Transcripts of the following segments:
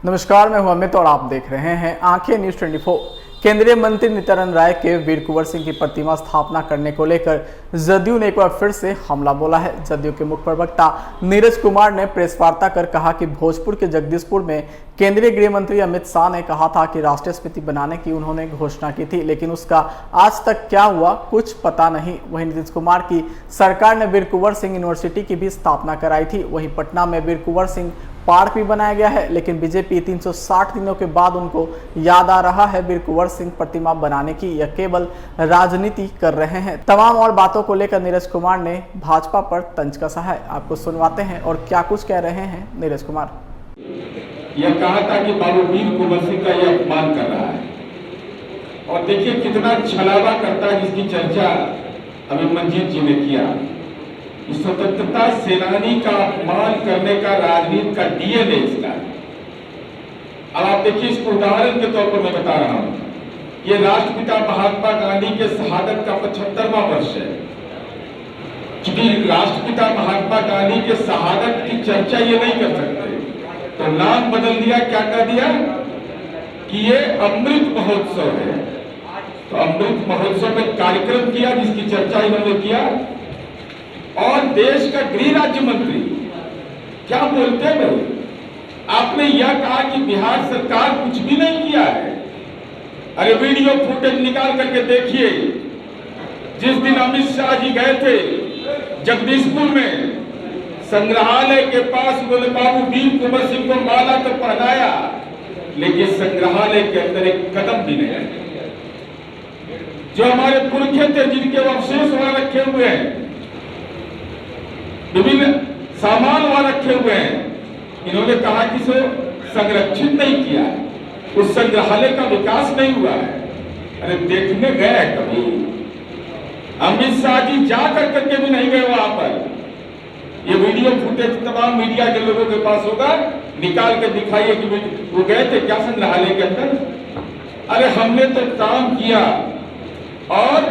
नमस्कार, मैं हूं अमित और आप देख रहे हैं आंखें न्यूज 24। केंद्रीय मंत्री नित्यानंद राय के वीर कुंवर सिंह की प्रतिमा स्थापना करने को लेकर जदयू ने एक बार फिर से हमला बोला है। जदयू के मुख्य प्रवक्ता नीरज कुमार ने प्रेस वार्ता कर कहा कि भोजपुर के जगदीशपुर में केंद्रीय गृह मंत्री अमित शाह ने कहा था कि राष्ट्रीय स्मृति बनाने की उन्होंने घोषणा की थी, लेकिन उसका आज तक क्या हुआ कुछ पता नहीं। वहीं नीतीश कुमार की सरकार ने वीर कुंवर सिंह यूनिवर्सिटी की भी स्थापना कराई थी। वहीं पटना में वीर कुंवर सिंह पार्क भी बनाया गया है, लेकिन बीजेपी 360 दिनों के बाद उनको याद आ रहा है वीर कुंवर सिंह प्रतिमा बनाने की। यह केवल राजनीति कर रहे हैं। तमाम और बातों को लेकर नीरज कुमार ने भाजपा पर तंज कसा है। आपको सुनवाते हैं और क्या कुछ कह रहे हैं नीरज कुमार। यह कहा था कि बाबू वीर कुंवर सिंह का यह अपमान कर रहा है और देखिए कितना छलावा करता है, जिसकी चर्चा अभिमन्यु जी ने किया। स्वतंत्रता सेनानी का अपमान करने का राजनीति का डीएनए इसका। अब आप देखिए, इसको उदाहरण के तौर पर मैं बता रहा हूं। ये राष्ट्रपिता महात्मा गांधी के शहादत का 75वां वर्ष है। क्योंकि राष्ट्रपिता महात्मा गांधी के शहादत की चर्चा ये नहीं कर सकते, तो नाम बदल दिया। क्या कर दिया कि ये अमृत महोत्सव है। तो अमृत महोत्सव में कार्यक्रम किया जिसकी चर्चा इन्होंने किया। और देश का गृह राज्य मंत्री क्या बोलते हैं भाई, आपने यह कहा कि बिहार सरकार कुछ भी नहीं किया है। अरे वीडियो फुटेज निकाल करके देखिए। जिस दिन अमित शाह जी गए थे जगदीशपुर में, संग्रहालय के पास उन्होंने बाबू वीर कुंवर सिंह को माला तो पहनाया, लेकिन संग्रहालय के अंदर एक कदम भी नहीं रखे। जो हमारे पुरखे थे जिनके अवशेष वहां रखे हुए हैं, विभिन्न सामान वहां रखे हुए हैं, इन्होंने कहा कि इसे संरक्षित नहीं किया है, उस संग्रहालय का विकास नहीं हुआ है। अरे देखने गए कभी? अमित शाह जी जा करके भी नहीं गए वहां पर। ये वीडियो फुटेज तमाम मीडिया के लोगों के पास होगा, निकाल कर दिखाइए कि वो गए थे क्या संग्रहालय के अंदर। अरे हमने तो काम किया और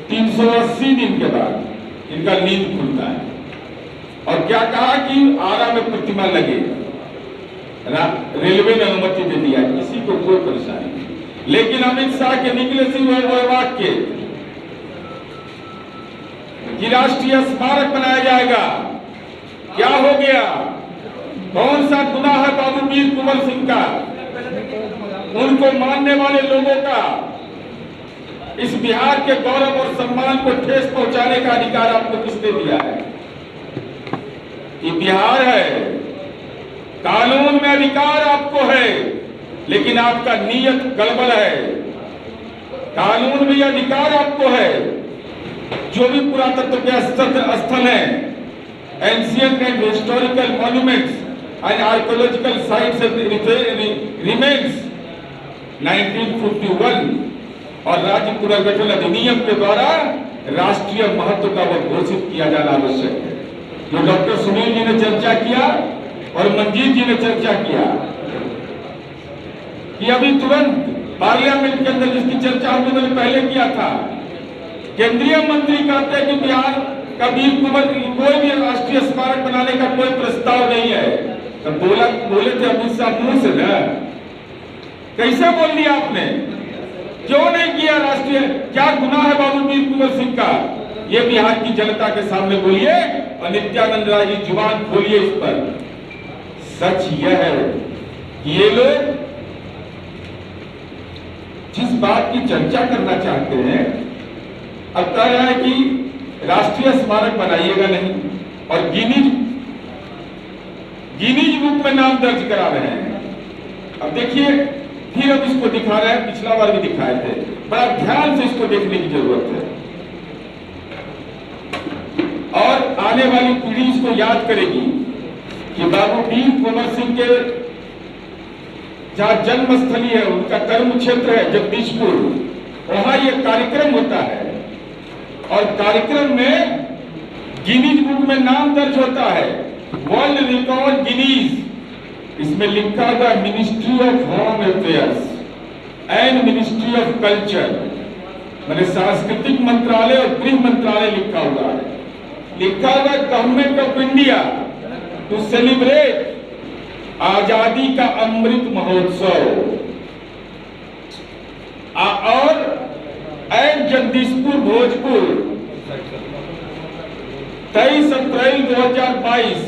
380 दिन के बाद इनका नींद खुलता है। और क्या कहा कि आरा में प्रतिमा लगे, रेलवे ने अनुमति दे दिया, किसी को कोई परेशानी नहीं। लेकिन अमित शाह के निकले से वो वाक्य कि राष्ट्रीय स्मारक बनाया जाएगा, क्या हो गया? कौन सा गुनाह है बाबू वीर कुंवर सिंह का, उनको मानने वाले लोगों का? इस बिहार के गौरव और सम्मान को ठेस पहुंचाने का अधिकार आपको किसने दिया है? ये बिहार है, कानून में अधिकार आपको है, लेकिन आपका नीयत गड़बड़ है। कानून में अधिकार आपको है, जो भी पुरातत्व के स्थल है, ancient and historical monuments and archaeological sites remains 1951 और राज्य पुनर्गठन अधिनियम के द्वारा राष्ट्रीय महत्व का वो घोषित किया जाना आवश्यक है। जो डॉक्टर सुनील जी ने चर्चा किया और मंजीत जी ने चर्चा किया कि अभी तुरंत पार्लियामेंट के अंदर जिसकी चर्चा हम लोगों ने पहले किया था, केंद्रीय मंत्री कहते हैं कि बिहार का वीर कुंवर कोई भी राष्ट्रीय स्मारक बनाने का कोई प्रस्ताव नहीं है। तो बोले थे अमित शाह मुंह से ना, कैसे बोल दिया आपने? क्यों नहीं किया राष्ट्रीय? क्या गुनाह है बाबू वीर कुंवर सिंह का? ये बिहार की जनता के सामने बोलिए और नित्यानंद राय जी जुबान खोलिए इस पर। सच यह है कि ये लोग जिस बात की चर्चा करना चाहते हैं, अब कह रहा है कि राष्ट्रीय स्मारक बनाइएगा नहीं और गिनीज बुक में नाम दर्ज करा रहे हैं। अब देखिए, फिर अब इसको दिखा रहे हैं, पिछला बार भी दिखाए थे। बड़ा ध्यान से इसको देखने की जरूरत है और आने वाली पीढ़ी इसको याद करेगी कि बाबू वीर कुंवर सिंह के जहां जन्मस्थली है, उनका कर्म क्षेत्र है जगदीशपुर, वहां यह कार्यक्रम होता है और कार्यक्रम में गिनीज बुक में नाम दर्ज होता है, वर्ल्ड रिकॉर्ड गिनीज। इसमें लिखा हुआ ministry of home affairs and ministry of culture, मैंने सांस्कृतिक मंत्रालय और गृह मंत्रालय लिखा हुआ है। लिखा हुआ government of India to celebrate आजादी का अमृत महोत्सव और जगदीशपुर भोजपुर 23 अप्रैल 2022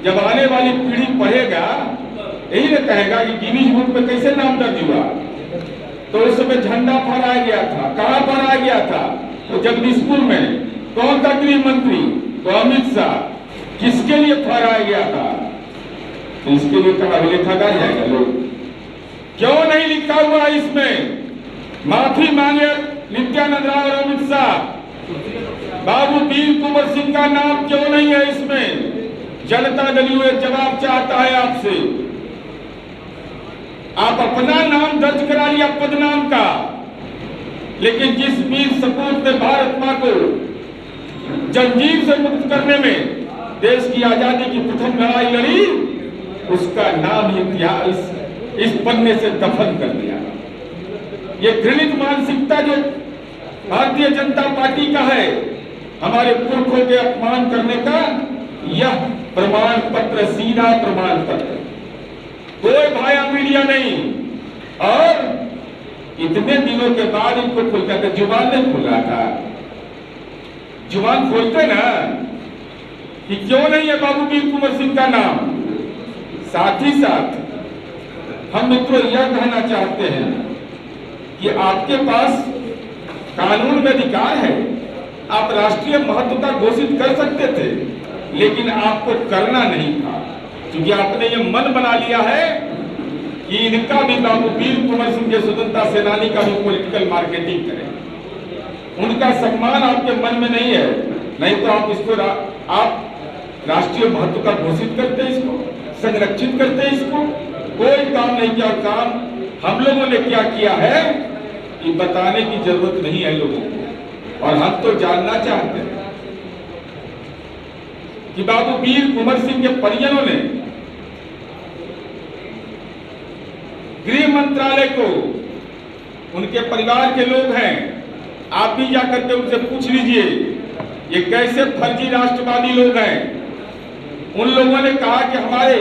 जब आने वाली पीढ़ी पढ़ेगा यही ना कहेगा कि गिनीज बुक में कैसे नाम दर्ज हुआ। तो उस समय झंडा फहराया गया था। कहां फहराया गया था? तो जगदीशपुर में। कौन था गृह मंत्री? तो अमित शाह। किसके लिए फहराया गया था? तो इसके लिए कहा लिखा जाएगा लोग। क्यों नहीं लिखा हुआ इसमें? माफी मांगे नित्यानंद राय और अमित शाह। बाबू वीर कुंवर सिंह का नाम क्यों नहीं है इसमें? जनता दल जवाब चाहता है आपसे। आप अपना नाम दर्ज करा लिया पदनाम का, लेकिन जिस वीर सपूत ने भारत मां को जंजीर से मुक्त करने में देश की आजादी की प्रथम लड़ाई लड़ी, उसका नाम इतिहास इस पन्ने से दफन कर दिया। ये घृणित मानसिकता जो भारतीय जनता पार्टी का है, हमारे पुरखों के अपमान करने का यह प्रमाण पत्र, सीधा प्रमाण पत्र। कोई भाया मीडिया नहीं। और इतने दिनों के बाद इनको खुलता था, जुबान नहीं खुल रहा था। जुबान खोलते ना कि क्यों नहीं है बाबू वीर कुंवर सिंह का नाम। साथ ही साथ हम मित्रों यह कहना चाहते हैं कि आपके पास कानून में अधिकार है, आप राष्ट्रीय महत्वता घोषित कर सकते थे, लेकिन आपको करना नहीं था, क्योंकि आपने ये मन बना लिया है कि इनका भी बाबू वीर कुंवर सिंह के स्वतंत्रता सेनानी का भी पॉलिटिकल मार्केटिंग करें। उनका सम्मान आपके मन में नहीं है, नहीं तो आप इसको आप राष्ट्रीय महत्व का घोषित करते, इसको संरक्षित करते, इसको कोई काम नहीं किया। काम हम लोगों ने क्या किया है कि बताने की जरूरत नहीं है लोगों को, और हम तो जानना चाहते हैं कि बाबू वीर कुंवर सिंह के परिजनों ने गृह मंत्रालय को, उनके परिवार के लोग हैं, आप भी जाकर के उनसे पूछ लीजिए ये कैसे फर्जी राष्ट्रवादी लोग हैं। उन लोगों ने कहा कि हमारे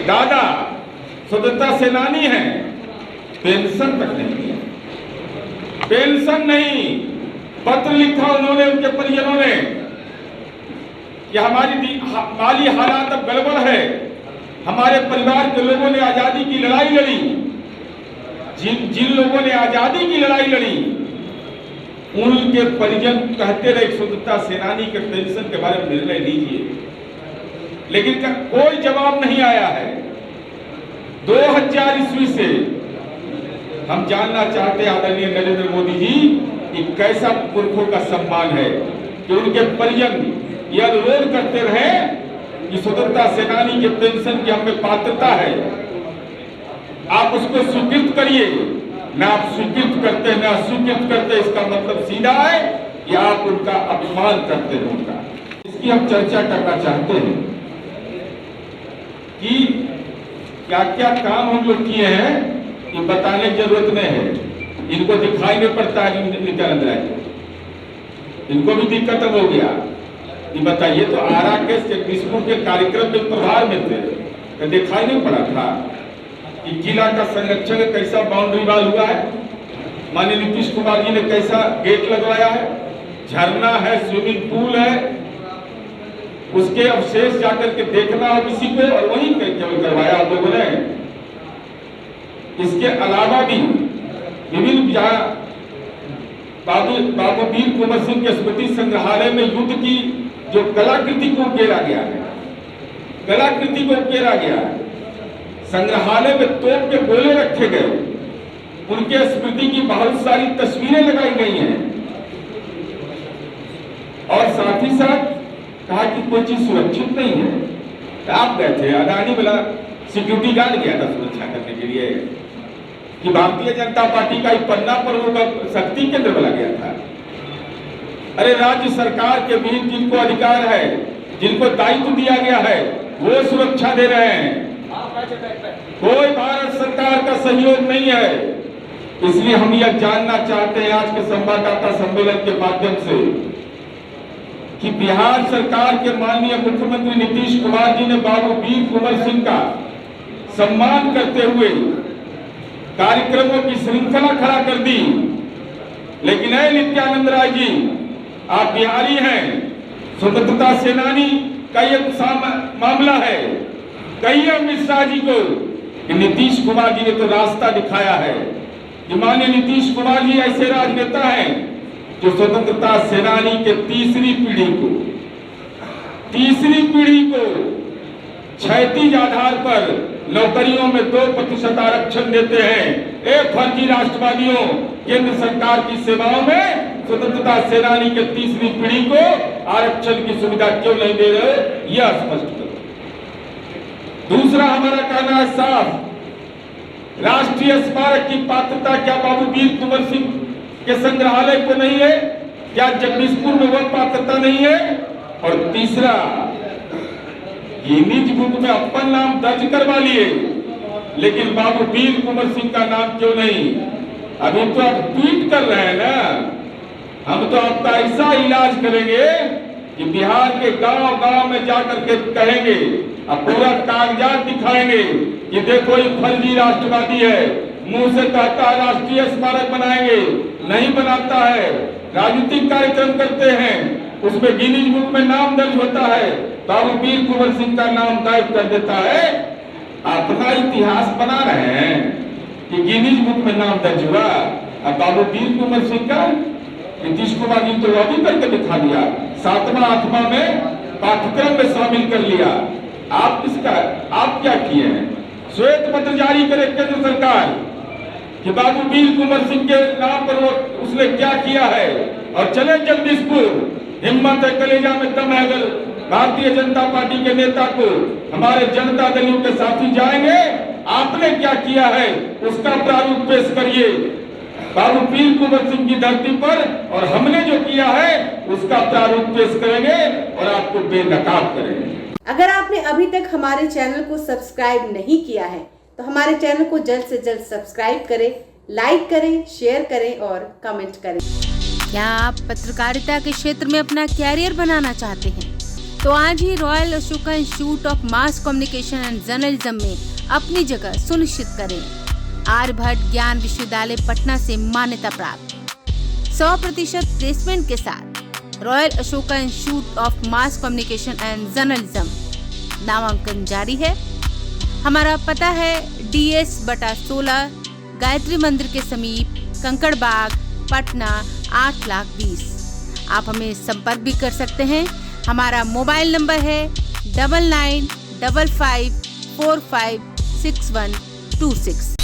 दादा स्वतंत्रता सेनानी हैं, पेंशन तक नहीं है, पेंशन नहीं। पत्र लिखा उन्होंने, उनके परिजनों ने, कि हमारी माली हालात अब गड़बड़ है, हमारे परिवार के लोगों ने आजादी की लड़ाई लड़ी, जिन लोगों ने आजादी की लड़ाई लड़ी उनके परिजन कहते रहे स्वतंत्रता सेनानी के पेंशन के बारे में निर्णय लीजिए, लेकिन कोई जवाब नहीं आया है। 2000 ईस्वी से हम जानना चाहते हैं आदरणीय नरेंद्र मोदी जी कि कैसा पुरखों का सम्मान है कि उनके परिजन यह अनुरोध करते रहे कि स्वतंत्रता सेनानी के पेंशन की हमें पात्रता है, आप उसको स्वीकृत करिए। ना आप स्वीकृत करते हैं, ना स्वीकृत करते, इसका मतलब सीधा है कि आप उनका अपमान करते हैं उनका। इसकी हम चर्चा करना चाहते हैं कि क्या क्या काम हम लोग किए हैं, ये बताने की जरूरत नहीं है। इनको दिखाई नहीं पड़ता है नित्यानंद राय को, इनको भी दिक्कत हो गया। ये बताइए तो आरा के जगदीशपुर के कार्यक्रम में प्रभार में थे, तो दिखाई नहीं पड़ा था कि जिला का संरक्षण कैसा बाउंड्री वाल हुआ है, माननीय नीतीश कुमार जी ने कैसा गेट लगवाया है, झरना है, स्विमिंग पूल है, उसके अवशेष जाकर के देखना हो किसी को, और वही केवल करवाया आप लोगों ने। इसके अलावा भी विभिन्न बाबू वीर कुंवर सिंह के स्मृति संग्रहालय में युद्ध की जो कलाकृति को उकेरा गया है, कलाकृति को उकेरा गया है, संग्रहालय में तोप के गोले रखे गए, उनके स्मृति की बहुत सारी तस्वीरें लगाई गई हैं, और साथ ही साथ कहा कि कोई चीज सुरक्षित नहीं है। तो आप गए थे, अडानी वाला सिक्योरिटी गार्ड गया था सुरक्षा करने के लिए, कि भारतीय जनता पार्टी का एक पन्ना पर होगा शक्ति केंद्र बोला गया था। अरे राज्य सरकार के भी जिनको अधिकार है, जिनको दायित्व दिया गया है, वो सुरक्षा दे रहे हैं, कोई भारत सरकार का सहयोग नहीं है। इसलिए हम यह जानना चाहते हैं आज के संवाददाता सम्मेलन के माध्यम से कि बिहार सरकार के माननीय मुख्यमंत्री नीतीश कुमार जी ने बाबू वीर कुंवर सिंह का सम्मान करते हुए कार्यक्रमों की श्रृंखला खड़ा कर दी। लेकिन है नित्यानंद राय जी, आप बिहारी हैं, स्वतंत्रता सेनानी का ये मामला है। कहिए अमित शाह जी को कि नीतीश कुमार जी ने तो रास्ता दिखाया है कि माननीय नीतीश कुमार जी ऐसे राजनेता हैं जो स्वतंत्रता सेनानी के तीसरी पीढ़ी को क्षैतिज आधार पर नौकरियों में 2% आरक्षण देते हैं। एक फर्जी राष्ट्रवादियों केंद्र सरकार की सेवाओं में स्वतंत्रता सेनानी के तीसरी पीढ़ी को आरक्षण की सुविधा क्यों नहीं दे रहे, यह स्पष्ट करो। दूसरा हमारा कहना है साफ, राष्ट्रीय स्मारक की पात्रता क्या बाबू वीर कुंवर सिंह के संग्रहालय को नहीं है? क्या जगदीशपुर में वह पात्रता नहीं है? और तीसरा, गिनीज बुक में अपन नाम दर्ज करवा लिए, लेकिन बाबू वीर कुंवर सिंह का नाम क्यों नहीं? अभी तो आप ट्वीट कर रहे हैं ना, हम तो आपका ऐसा इलाज करेंगे कि बिहार के गांव-गांव में जाकर के कहेंगे, अब पूरा कागजात दिखाएंगे कि देखो ये फर्जी राष्ट्रवादी है, मुंह से कहता है राष्ट्रीय स्मारक बनाएंगे, नहीं बनाता है, राजनीतिक कार्यक्रम करते हैं, उसमें गिनीज बुक में नाम दर्ज होता है, बाबू वीर कुंवर सिंह का नाम दर्ज कर देता है। अपना इतिहास बना रहे हैं कि गिनीज बुक में नाम दर्ज हुआ, अब बाबू वीर कुंवर सिंह का नीतीश कुमार जी तो वह भी करके दिखा दिया, 7वां 8वां में पाठ्यक्रम में शामिल कर लिया। आप क्या किए हैं? श्वेत पत्र जारी करे केंद्र सरकार कि बाबू वीर कुंवर सिंह के नाम पर वो उसने क्या किया है, और चले जगदीशपुर, हिम्मत है, कलेजा में दम है, अगर भारतीय जनता पार्टी के नेता को हमारे जनता दलियों के साथी जाएंगे, आपने क्या किया है उसका प्रारूप पेश करिए बाबू वीर कुंवर सिंह की धरती पर, और हमने जो किया है उसका प्रारूप पेश करेंगे और आपको बेनकाब करेंगे। अगर आपने अभी तक हमारे चैनल को सब्सक्राइब नहीं किया है तो हमारे चैनल को जल्द से जल्द सब्सक्राइब करें, लाइक करें, शेयर करें और कमेंट करें। क्या आप पत्रकारिता के क्षेत्र में अपना कैरियर बनाना चाहते हैं? तो आज ही Royal Ashoka Institute of Mass Communication and Journalism में अपनी जगह सुनिश्चित करें। आर्यभट्ट ज्ञान विश्वविद्यालय पटना से मान्यता प्राप्त 100% प्लेसमेंट के साथ royal Ashoka Institute of Mass Communication and journalism नामांकन जारी है। हमारा पता है DS/16 गायत्री मंदिर के समीप, कंकड़ बाग, पटना 8,20,000। आप हमें संपर्क भी कर सकते हैं। हमारा मोबाइल नंबर है 9955456126।